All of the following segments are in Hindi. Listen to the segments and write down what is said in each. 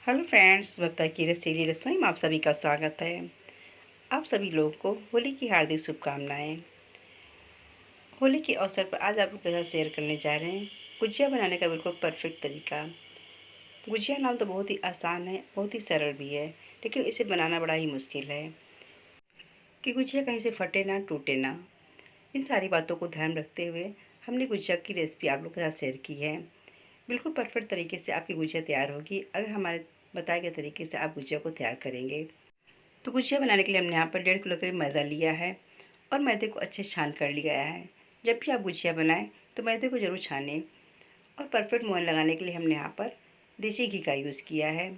हेलो फ्रेंड्स, बब्ता की रसीली रसोई में आप सभी का स्वागत है। आप सभी लोगों को होली की हार्दिक शुभकामनाएं। होली के अवसर पर आज आप लोग के साथ शेयर करने जा रहे हैं गुजिया बनाने का बिल्कुल परफेक्ट तरीका। गुजिया नाम तो बहुत ही आसान है, बहुत ही सरल भी है, लेकिन इसे बनाना बड़ा ही मुश्किल है कि गुजिया कहीं से फटे ना, टूटे ना। इन सारी बातों को ध्यान रखते हुए हमने गुजिया की रेसिपी आप लोग के साथ शेयर की है। बिल्कुल परफेक्ट तरीके से आपकी गुजिया तैयार होगी अगर हमारे बताए गए तरीके से आप गुजिया को तैयार करेंगे। तो गुजिया बनाने के लिए हमने यहाँ पर 1.5 किलो करीब मैदा लिया है और मैदे को अच्छे से छान कर लिया है। जब भी आप गुजिया बनाएं तो मैदे को ज़रूर छानें। और परफेक्ट मोहन लगाने के लिए हमने यहाँ पर देसी घी का यूज़ किया है।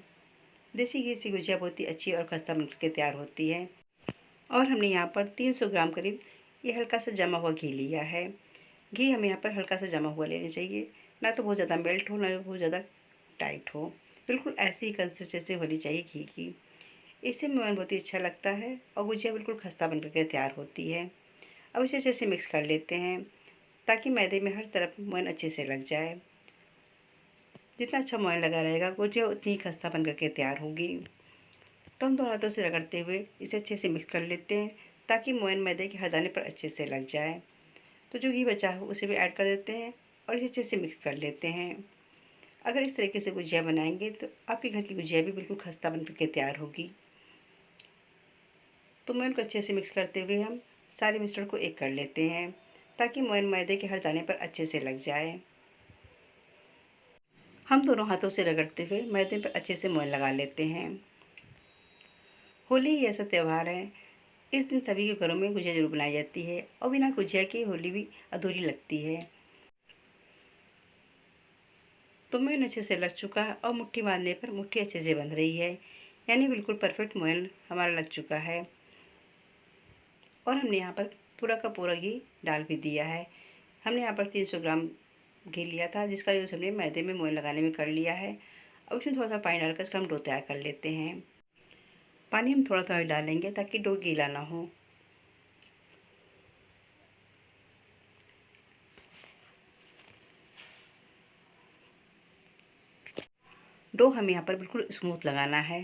देसी घी से गुजिया बहुत ही अच्छी और खस्ता बन के तैयार होती है। और हमने यहाँ पर 300 ग्राम करीब ये हल्का सा जमा हुआ घी लिया है। घी हमें यहाँ पर हल्का सा जमा हुआ लेना चाहिए, ना तो बहुत ज़्यादा मेल्ट हो, ना बहुत ज़्यादा टाइट हो। बिल्कुल ऐसी ही कंसिस्टेंसी होनी चाहिए घी की। इससे मोहन बहुत ही अच्छा लगता है और गुजिया बिल्कुल खस्ता बन करके तैयार होती है। अब इसे अच्छे से मिक्स कर लेते हैं ताकि मैदे में हर तरफ मोहन अच्छे से लग जाए। जितना अच्छा मोहन लगा रहेगा गुजिया उतनी ही खस्ता बन करके तैयार होगी। तो हम दोनों हाथों से रगड़ते हुए इसे अच्छे से मिक्स कर लेते हैं ताकि मोहन मैदे के हर दाने पर अच्छे से लग जाए। तो जो घी बचा है उसे भी ऐड कर देते हैं और इसे अच्छे से मिक्स कर लेते हैं। अगर इस तरीके से गुजिया बनाएंगे तो आपके घर की गुजिया भी बिल्कुल खस्ता बन करके तैयार होगी। तो मोयन को अच्छे से मिक्स करते हुए हम सारे मिश्रण को एक कर लेते हैं ताकि मोयन मैदे के हर दाने पर अच्छे से लग जाए। हम दोनों हाथों से रगड़ते हुए मैदे पर अच्छे से मोयन लगा लेते हैं। होली ही ऐसा त्यौहार है, इस दिन सभी के घरों में गुजिया जरूर बनाई जाती है और बिना गुजिया की होली भी अधूरी लगती है। तो मोयन अच्छे से लग चुका है और मुट्ठी बांधने पर मुट्ठी अच्छे से बंध रही है, यानी बिल्कुल परफेक्ट मोयन हमारा लग चुका है। और हमने यहाँ पर पूरा का पूरा घी डाल भी दिया है। हमने यहाँ पर 300 ग्राम घी लिया था जिसका यूज़ हमने मैदे में मोयन लगाने में कर लिया है। अब इसमें थोड़ा सा पानी डालकर इसका हम डो तैयार कर लेते हैं। पानी हम थोड़ा थोड़ा डालेंगे ताकि डो गीला ना हो। डो हमें यहाँ पर बिल्कुल स्मूथ लगाना है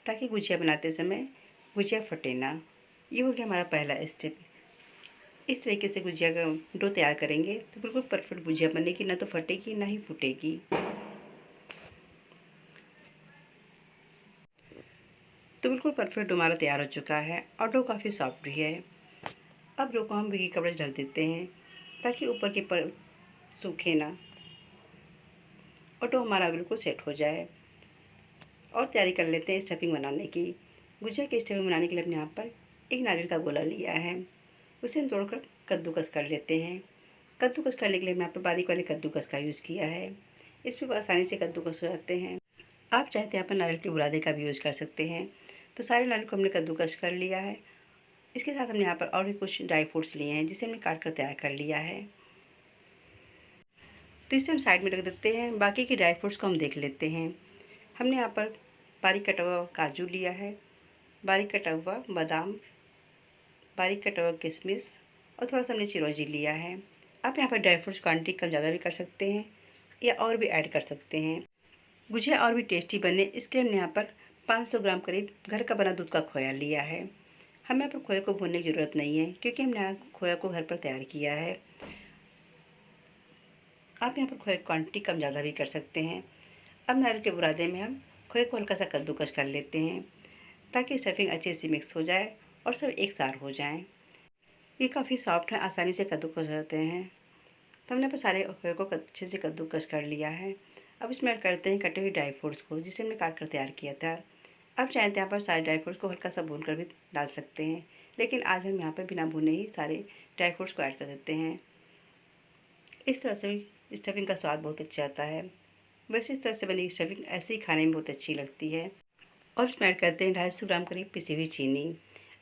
ताकि गुजिया बनाते समय गुजिया फटे ना। ये हो गया हमारा पहला स्टेप। इस तरीके से गुजिया का डो तैयार करेंगे तो बिल्कुल परफेक्ट गुजिया बनेगी, ना तो फटेगी ना ही फूटेगी। तो बिल्कुल परफेक्ट डो हमारा तैयार हो चुका है और डो काफ़ी सॉफ्ट भी है। अब डो को हम भीगी कपड़े से ढक देते हैं ताकि ऊपर की पर सूखे ना और डो हमारा बिल्कुल सेट हो जाए। और तैयारी कर लेते हैं स्टफिंग बनाने की। गुजिया की स्टफिंग बनाने के लिए हमने यहाँ पर एक नारियल का गोला लिया है, उसे हम तोड़कर कद्दूकस कर लेते हैं। कद्दूकस करने के लिए हमने यहाँ पर बारीक वाले कद्दूकस का यूज़ किया है, इस पर आसानी से कद्दूकस हो जाते हैं। आप चाहते हैं यहाँ पर नारियल के बुरादे का भी यूज़ कर सकते हैं। तो सारे नारियल को हमने कद्दूकस कर लिया है। इसके साथ हमने यहाँ पर और भी कुछ ड्राई फ्रूट्स लिए हैं जिसे हमने काट कर तैयार कर लिया है। तो इसे हम साइड में रख देते हैं। बाकी के ड्राई फ्रूट्स को हम देख लेते हैं। हमने यहाँ पर बारीक कटा हुआ काजू लिया है, बारीक कटा हुआ बादाम, बारीक कटा हुआ किशमिश और थोड़ा सा हमने चिरौंजी लिया है। आप यहाँ पर ड्राई फ्रूट्स क्वान्टिटी कम ज़्यादा भी कर सकते हैं या और भी ऐड कर सकते हैं। गुजिया और भी टेस्टी बने इसके लिए हमने यहाँ पर 500 ग्राम करीब घर का बना दूध का खोया लिया है। हमें यहाँ पर खोए को भूनने की ज़रूरत नहीं है क्योंकि हमने यहाँ खोया को घर पर तैयार किया है। आप यहाँ पर खोए की क्वान्टिटी कम ज़्यादा भी कर सकते हैं। अब नारियल के बुरादे में हम खोए को हल्का सा कद्दूकस कर लेते हैं ताकि स्टफिंग अच्छे से मिक्स हो जाए और सब एक साथ हो जाएं। ये काफ़ी सॉफ्ट है, आसानी से कद्दूकस होते हैं। तो हमने पर सारे खोए को अच्छे से कद्दूकस कर लिया है। अब इसमें ऐड करते हैं कटे हुए ड्राई फ्रूट्स को जिसे हमने काट कर तैयार किया था। अब चाहें तो यहाँ पर सारे ड्राई फ्रूट्स को हल्का सा भून कर भी डाल सकते हैं, लेकिन आज हम यहाँ पर बिना भुने ही सारे ड्राई फ्रूट्स को ऐड कर देते हैं। इस तरह से भी स्टफिंग का स्वाद बहुत अच्छा आता है। वैसे इस तरह से बनी स्टफिंग ऐसे ही खाने में बहुत अच्छी लगती है। और इसमें ऐड करते हैं 250 ग्राम करीब पिसी हुई चीनी।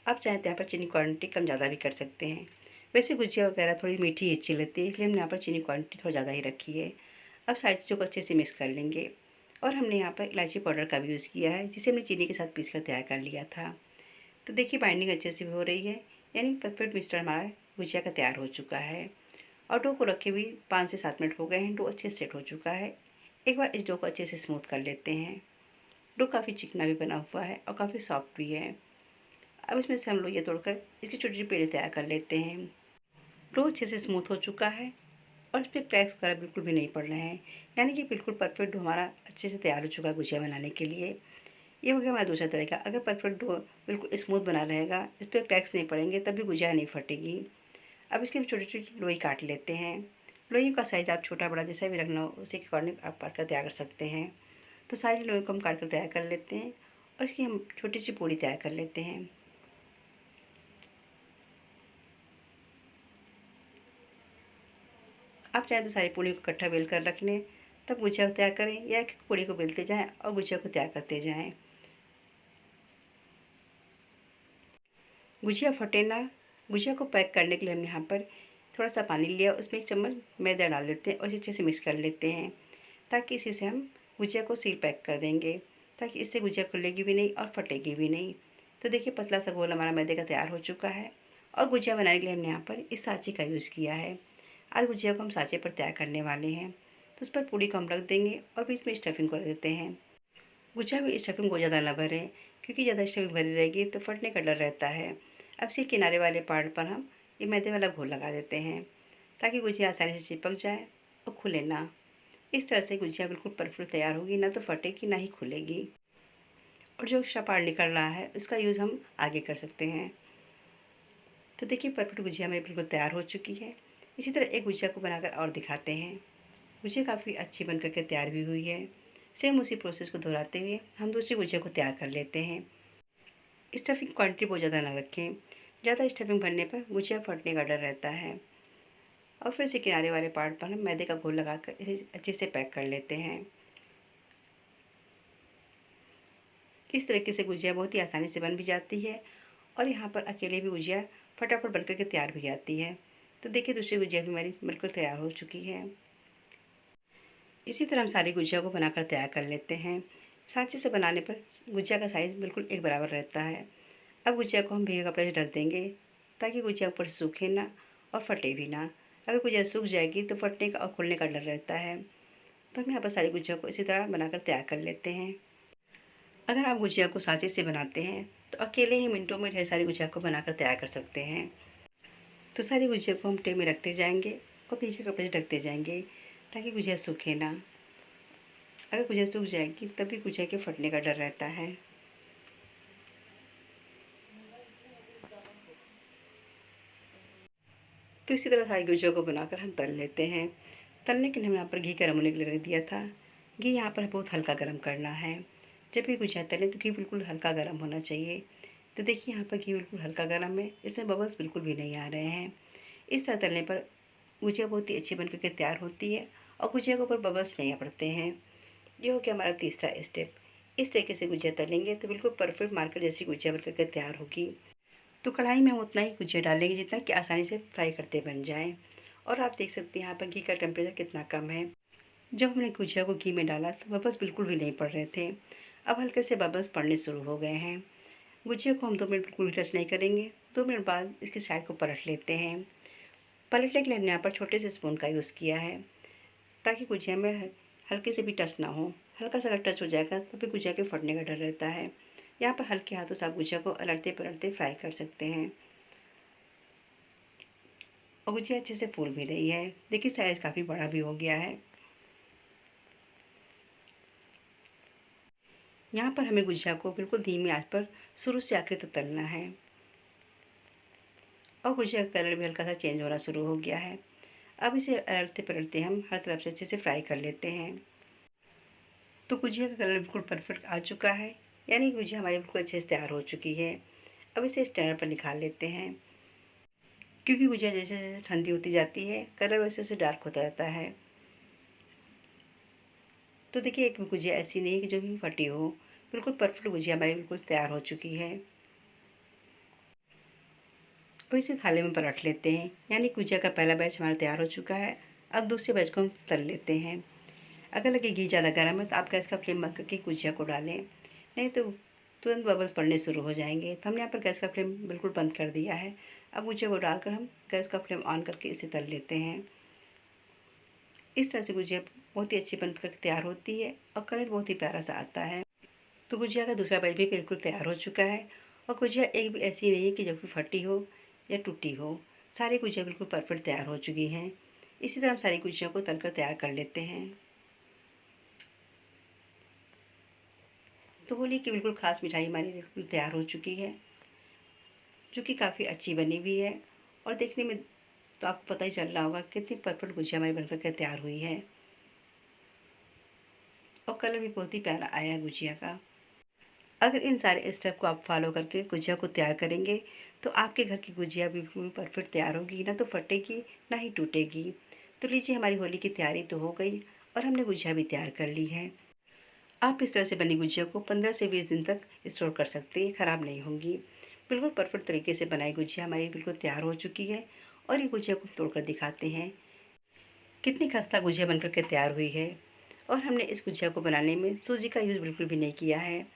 आप चाहें तो यहाँ पर चीनी क्वान्टिटी कम ज़्यादा भी कर सकते हैं। वैसे गुजिया वगैरह थोड़ी मीठी अच्छी लगती है इसलिए हमने यहाँ पर चीनी क्वान्टिटी थोड़ा ज़्यादा ही रखी है। अब सारी चीज़ों को अच्छे से मिक्स कर लेंगे। और हमने यहाँ पर इलायची पाउडर का भी यूज़ किया है जिसे हमने चीनी के साथ पीस कर तैयार कर लिया था। तो देखिए बाइंडिंग अच्छे से भी हो रही है, यानी परफेक्ट मिक्सचर हमारा गुजिया का तैयार हो चुका है। और डो को रखे हुए 5 से 7 मिनट हो गए हैं। डो अच्छे से सेट हो चुका है। एक बार इस डो को अच्छे से स्मूथ कर लेते हैं। डो काफ़ी चिकना भी बना हुआ है और काफ़ी सॉफ्ट भी है। अब इसमें से हम लोग ये तोड़कर इसकी छोटी छोटी पेड़े तैयार कर लेते हैं। डो अच्छे से स्मूथ हो चुका है और इस पर क्रैक्स वगैरह बिल्कुल भी नहीं पड़ रहे हैं, यानी कि बिल्कुल परफेक्ट डो हमारा अच्छे से तैयार हो चुका है गुजिया बनाने के लिए। ये हो गया हमारा दूसरा तरीका। अगर परफेक्ट डो बिल्कुल स्मूथ बना रहेगा, इस पर क्रैक्स नहीं पड़ेंगे, तब भी गुजिया नहीं फटेगी। अब इसकी छोटी छोटी लोई काट लेते हैं। लोई का साइज़ आप छोटा बड़ा जैसा भी रखना हो उसी के अकॉर्डिंग आप काट कर तैयार कर सकते हैं। तो सारी लोई को हम काट कर तैयार कर लेते हैं और इसकी हम छोटी सी पूड़ी तैयार कर लेते हैं। आप चाहे तो सारी पूड़ी को इकट्ठा बेल कर रख लें, तब गुजिया को तैयार करें, या एक पूड़ी को बेलते जाएं और गुजिया को तैयार करते जाएं। गुजिया फटे ना, गुजिया को पैक करने के लिए हम यहाँ पर थोड़ा सा पानी लिया, उसमें 1 चम्मच मैदा डाल देते हैं और इसे अच्छे से मिक्स कर लेते हैं, ताकि इसी से हम गुजिया को सील पैक कर देंगे, ताकि इससे गुजिया खुलेगी भी नहीं और फटेगी भी नहीं। तो देखिए पतला सा गोल हमारा मैदे का तैयार हो चुका है और गुजिया बनाने के लिए हमने यहाँ पर इस सांचे का यूज़ किया है। आज गुजिया को हम सांचे पर तैयार करने वाले हैं, तो उस पर पूड़ी को हम रख देंगे और बीच में स्टफिंग को रख देते हैं। गुजिया में स्टफिंग को ज़्यादा ना भरें, क्योंकि ज़्यादा स्टफिंग भरी रहेगी तो फटने का डर रहता है। अब सिर्फ किनारे वाले पार्ट पर हम ये मैदे वाला घोल लगा देते हैं, ताकि गुजिया आसानी से चिपक जाए और खुले ना। इस तरह से गुजिया बिल्कुल परफेक्ट तैयार होगी, ना तो फटेगी ना ही खुलेगी। और जो एक्स्ट्रा पार्ट निकल रहा है उसका यूज़ हम आगे कर सकते हैं। तो देखिए परफेक्ट गुजिया मेरी बिल्कुल तैयार हो चुकी है। इसी तरह एक गुजिया को बनाकर और दिखाते हैं। गुजिया काफ़ी अच्छी बन करके तैयार भी हुई है। सेम उसी प्रोसेस को दोहराते हुए हम दूसरी गुजिया को तैयार कर लेते हैं। स्टफिंग क्वांटिटी बहुत ज़्यादा ना रखें, ज़्यादा स्टफिंग भरने पर गुजिया फटने का डर रहता है। और फिर इसे किनारे वाले पार्ट पर हम मैदे का घोल लगाकर इसे अच्छे से पैक कर लेते हैं। इस तरीके से गुजिया बहुत ही आसानी से बन भी जाती है और यहाँ पर अकेले भी गुजिया फटाफट बन करके तैयार भी जाती है। तो देखिए दूसरी गुजिया भी हमारी बिल्कुल तैयार हो चुकी है। इसी तरह हम सारी गुजिया को बनाकर तैयार कर लेते हैं। सांचे से बनाने पर गुजिया का साइज़ बिल्कुल एक बराबर रहता है। अब गुजिया को हम भीगे कपड़े से ढक देंगे, ताकि गुजिया ऊपर से सूखे ना और फटे भी ना। अगर गुजिया सूख जाएगी तो फटने का और खुलने का डर रहता है। तो हम यहाँ पर सारी गुजिया को इसी तरह बनाकर तैयार कर लेते हैं। अगर आप गुजिया को सांचे से बनाते हैं तो अकेले ही मिनटों में ढेर सारी गुजिया को बनाकर तैयार कर सकते हैं। तो सारी गुजिया को हम ट्रे में रखते जाएंगे और भीगे कपड़े से ढकते जाएंगे, ताकि गुजिया सूखे ना। अगर गुजिया सूख जाएगी तब भी गुजिया के फटने का डर रहता है। तो इसी तरह सारी गुजिया को बनाकर हम तल लेते हैं। तलने के लिए हम यहाँ पर घी गर्म होने के लिए रख दिया था। घी यहाँ पर बहुत हल्का गर्म करना है। जब भी गुजिया तलें तो घी बिल्कुल हल्का गर्म होना चाहिए। तो देखिए यहाँ पर घी बिल्कुल हल्का गर्म है, इसमें बबल्स बिल्कुल भी नहीं आ रहे हैं। इस तरह तलने पर गुजिया बहुत ही अच्छी बन करके तैयार होती है और गुजिया के ऊपर बबल्स नहीं पड़ते हैं। ये हो गया हमारा तीसरा स्टेप। इस तरीके से गुजिया तलेंगे तो बिल्कुल परफेक्ट मार्केट जैसी गुजिया बन करके तैयार होगी। तो कढ़ाई में हम उतना ही गुजिया डालेंगे जितना कि आसानी से फ्राई करते बन जाएँ। और आप देख सकते हैं यहाँ पर घी का टेम्परेचर कितना कम है। जब हमने गुजिया को घी में डाला तो बबल्स बिल्कुल भी नहीं पड़ रहे थे। अब हल्के से बबल्स पड़ने शुरू हो गए हैं। गुजिया को हम 2 मिनट बिल्कुल भी टच नहीं करेंगे। 2 मिनट बाद इसकी साइड को पलट लेते हैं। पलटने के लिए हमने यहाँ पर छोटे से स्पून का यूज़ किया है, ताकि गुजिया में हल्के से भी टच ना हो। हल्का सा अगर टच हो जाएगा तो फिर गुजिया के फटने का डर रहता है। यहाँ पर हल्के हाथों से आप गुजिया को अलटते पलटते फ्राई कर सकते हैं। और गुजिया अच्छे से फूल भी रही है। देखिए साइज़ काफ़ी बड़ा भी हो गया है। यहाँ पर हमें गुजिया को बिल्कुल धीमी आंच पर शुरू से आखिर तक तलना है। और गुजिया का कलर भी हल्का सा चेंज होना शुरू हो गया है। अब इसे अलटते पलटते हम हर तरफ से अच्छे से फ्राई कर लेते हैं। तो गुजिया का कलर बिल्कुल परफेक्ट आ चुका है, यानी गुजिया हमारी बिल्कुल अच्छे से तैयार हो चुकी है। अब इसे स्टैंड पर निकाल लेते हैं, क्योंकि गुजिया जैसे जैसे ठंडी होती जाती है कलर वैसे वैसे डार्क होता जाता है। तो देखिए एक भी गुजिया ऐसी नहीं है कि जो कि फटी हो। बिल्कुल परफेक्ट गुजिया हमारी बिल्कुल तैयार हो चुकी है। अब इसे थाली में पलट लेते हैं, यानी गुजिया का पहला बैच हमारा तैयार हो चुका है। अब दूसरे बैच को हम तल लेते हैं। अगर लगे घी ज़्यादा गर्म है तो आप गैस का फ्लेम बंद करके गुजिया को डालें, नहीं तो तुरंत बबल्स पड़ने शुरू हो जाएंगे। तो हमने यहाँ पर गैस का फ्लेम बिल्कुल बंद कर दिया है। अब गुजिया को डालकर हम गैस का फ्लेम ऑन करके इसे तल लेते हैं। इस तरह से गुजिया बहुत ही अच्छी बनकर तैयार होती है और कलर बहुत ही प्यारा सा आता है। तो गुजिया का दूसरा बैच भी बिल्कुल तैयार हो चुका है। और गुजिया एक भी ऐसी नहीं है कि जो कि फटी हो या टूटी हो। सारी गुजिया बिल्कुल परफेक्ट तैयार हो चुकी हैं। इसी तरह हम सारी गुजिया को तलकर तैयार कर लेते हैं। तो होली की बिल्कुल ख़ास मिठाई हमारी बिल्कुल तैयार हो चुकी है, जो कि काफ़ी अच्छी बनी हुई है। और देखने में तो आपको पता ही चल रहा होगा कितनी परफेक्ट गुजिया हमारी बनकर के तैयार हुई है। और कलर भी बहुत ही प्यारा आया है गुजिया का। अगर इन सारे स्टेप को आप फॉलो करके गुजिया को तैयार करेंगे तो आपके घर की गुजिया बिल्कुल परफेक्ट तैयार होगी, ना तो फटेगी ना ही टूटेगी। तो लीजिए, हमारी होली की तैयारी तो हो गई और हमने गुजिया भी तैयार कर ली है। आप इस तरह से बनी गुजिया को 15 से 20 दिन तक स्टोर कर सकते हैं, ख़राब नहीं होंगी। बिल्कुल परफेक्ट तरीके से बनाई गुजिया हमारी बिल्कुल तैयार हो चुकी है। और ये गुजिया को तोड़कर दिखाते हैं कितनी खस्ता गुजिया बनकर के तैयार हुई है। और हमने इस गुजिया को बनाने में सूजी का यूज़ बिल्कुल भी नहीं किया है।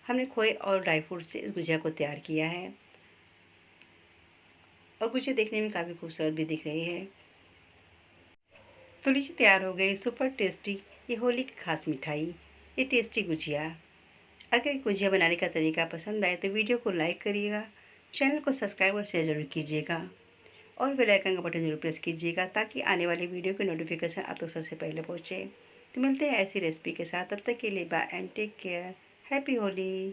हमने खोए और ड्राई फ्रूट से इस गुजिया को तैयार किया है। और गुजिया देखने में काफ़ी खूबसूरत भी दिख रही है। तो लीजिए, तैयार हो गई सुपर टेस्टी ये होली की खास मिठाई, ये टेस्टी गुजिया। अगर गुजिया बनाने का तरीका पसंद आए तो वीडियो को लाइक करिएगा, चैनल को सब्सक्राइब और शेयर ज़रूर कीजिएगा। और बेल आइकन का बटन ज़रूर प्रेस कीजिएगा ताकि आने वाली वीडियो की नोटिफिकेशन आप तक सबसे पहले पहुँचे। तो मिलते हैं ऐसी रेसिपी के साथ, तब तक के लिए bye and take care. Happy Holi.